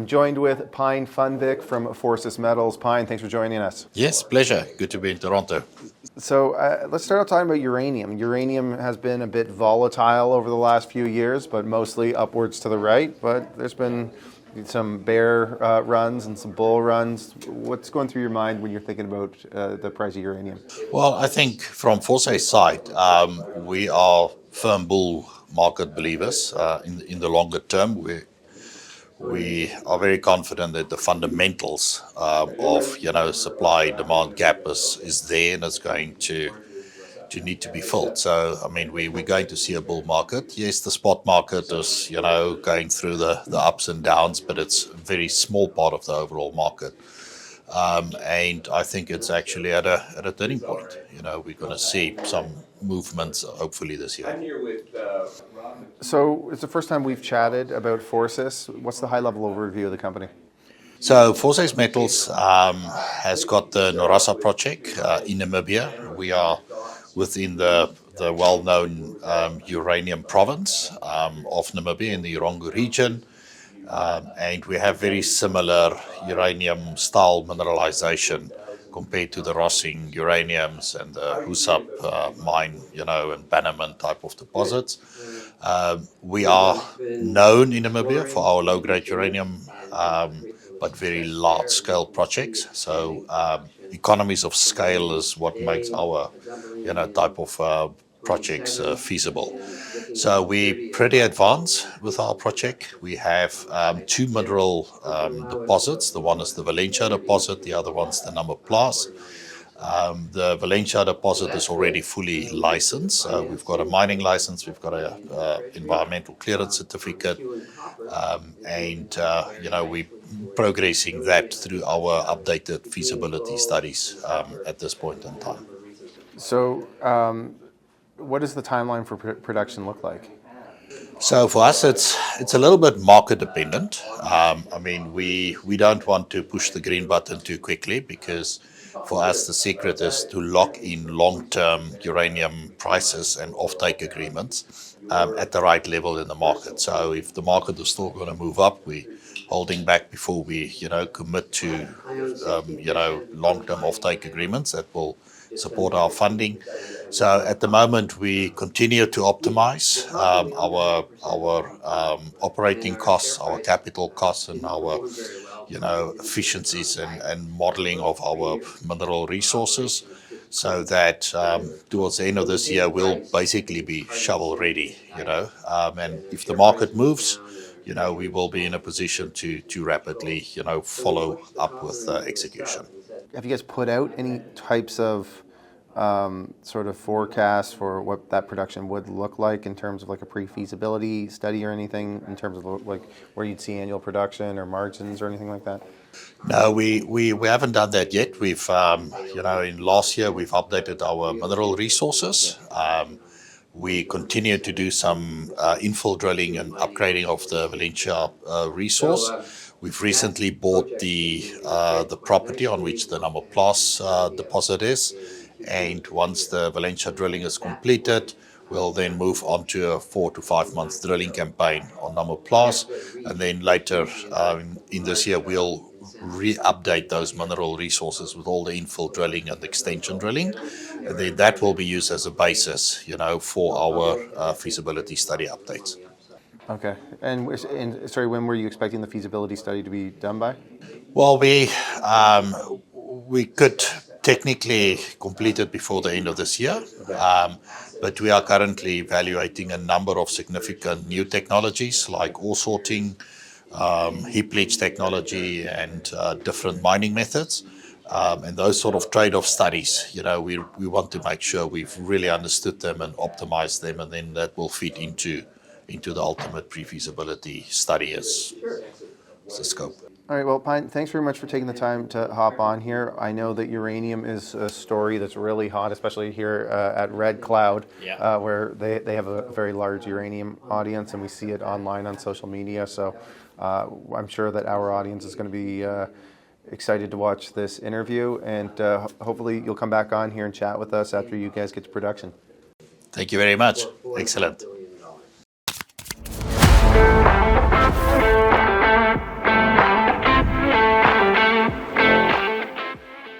I'm joined with Pine Funvik from Forsys Metals. Pine, thanks for joining us. Yes, pleasure. Good to be in Toronto. So let's start out talking about uranium. Uranium has been a bit volatile over the last few years, but mostly upwards to the right. But there's been some bear runs and some bull runs. What's going through your mind when you're thinking about the price of uranium? Well, I think from Forsys' side, we are firm bull market believers in the longer term. We are very confident that the fundamentals of supply demand gap is there and it's going to need to be filled. So I mean we're going to see a bull market. Yes, the spot market is going through the ups and downs, but it's a very small part of the overall market. And I think it's actually at a turning point. We're going to see some movements hopefully this year. So it's the first time we've chatted about Forsys. What's the high-level overview of the company? So Forsys Metals has got the Norasa project in Namibia. We are within the well-known uranium province of Namibia in the Urungu region. And we have very similar uranium-style mineralization compared to the Rossing uraniums and the Husab mine, and Bannerman type of deposits. We are known in Namibia for our low-grade uranium, but very large-scale projects. So economies of scale is what makes our, type of projects feasible. So we're pretty advanced with our project. We have two mineral deposits. The one is the Valencia deposit, the other one's the Number Plus. The Valencia deposit is already fully licensed. We've got a mining license, we've got an environmental clearance certificate, and we're progressing that through our updated feasibility studies at this point in time. So what does the timeline for production look like? So for us, it's a little bit market dependent. I mean, we don't want to push the green button too quickly because for us, the secret is to lock in long-term uranium prices and offtake agreements at the right level in the market. So if the market is still going to move up, we're holding back before we, commit to, long-term offtake agreements that will support our funding. So at the moment, we continue to optimize our operating costs, our capital costs, and our efficiencies and modeling of our mineral resources, so that towards the end of this year we'll basically be shovel ready. And if the market moves, we will be in a position to rapidly follow up with execution. Have you guys put out any types of sort of forecasts for what that production would look like in terms of like a pre-feasibility study or anything, in terms of like where you'd see annual production or margins or anything like that? No, we haven't done that yet. We've, in last year, we've updated our mineral resources. We continue to do some infill drilling and upgrading of the Valencia resource. We've recently bought the property on which the Number Plus deposit is. And once the Valencia drilling is completed, we'll then move on to a 4 to 5 months drilling campaign on Number Plus. And then later in this year, we'll re-update those mineral resources with all the infill drilling and extension drilling. And then that will be used as a basis, for our feasibility study updates. Okay. And sorry, when were you expecting the feasibility study to be done by? Well, we could technically complete it before the end of this year, but we are currently evaluating a number of significant new technologies like ore sorting, heap leach technology, and different mining methods. And those sort of trade-off studies, we want to make sure we've really understood them and optimized them, and then that will feed into the ultimate pre-feasibility study as the scope. All right, well, Pine, thanks very much for taking the time to hop on here. I know that uranium is a story that's really hot, especially here at Red Cloud, where they have a very large uranium audience, and we see it online on social media. So I'm sure that our audience is going to be excited to watch this interview, and hopefully you'll come back on here and chat with us after you guys get to production. Thank you very much. Excellent.